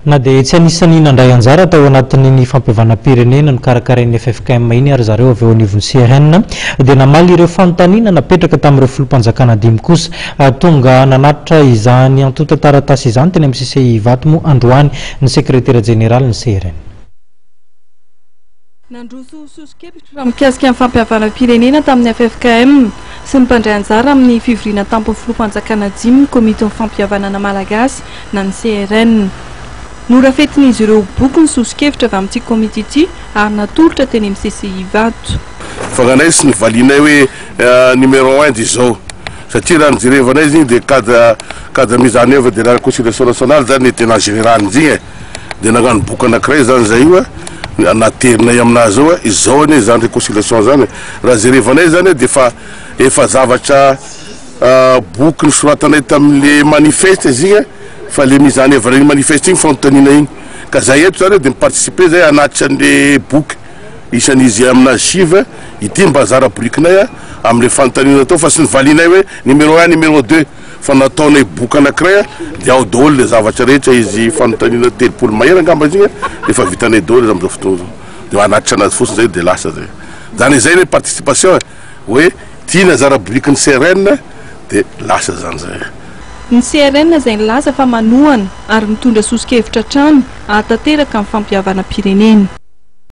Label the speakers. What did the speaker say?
Speaker 1: na dia tsy anisany nandray anjara tao anatin'ny fampiavana pirenena no karakarain'ny FFKM iny ary zareo avy eo anivon'ny CRN dia namaly ireo fanontaniana napetraka tamin'ireo filopanjakana dimy kosa tonga nanatitra izany antota taratasy izany teny amin'ny CCI Vatmo androany ny sekretera général ny CRN.
Speaker 2: Nandroso soso-kevitra raha mikasika ny fampiavana pirenena tamin'ny FFKM sy ny mpandray anjara amin'ny fivoriana tampony filopanjakana dimy ny komite fampiavanana malagasy na ny CRN. Norafetin'izy ireo boky ny soso-kevitra avy amin'ity komite ity ary natolotra teny amin'ny CCI Vato.
Speaker 3: Fagnanay sy nivalinay hoe numéro 1 d'izao satria raha nijerevanay izy dia cadre mise en œuvre de la conciliation nationale zany tena général izigny dia nagnano boky anankiray zany zay io naterinay aminazy ao izao anie zany réconciliation zany raha jerevanay zany dia efa zavatra boky nisoratanay tamin'le manifeste izigny fa le mise en œuvre regny manifeste igny fanontaniana igny ka zay eto zany dia miparticiper zay anatitra an'le boky isan'izy aminazy siva ity mba zara brikinay amin'le fanontaniana tao fa sy nivalinay hoe numéro 1 numéro 2 fa nataonay boky anankiray dia ao daholo le zavatra rehetra izy fanontaniana telopolo mahery angamba izy igny efa vitanay daholo am'izao fotoana zao dia anatitra anazy fotsiny zay dia lasa zay zany zay le participation hoe tiana zara brikin'ny CRN dia lasa zany zay.
Speaker 2: Ny CRN zay nilaza fa manohana ary mitondra soso-kevitra trano ahatanteraka amin'ny fampiavana pirenena.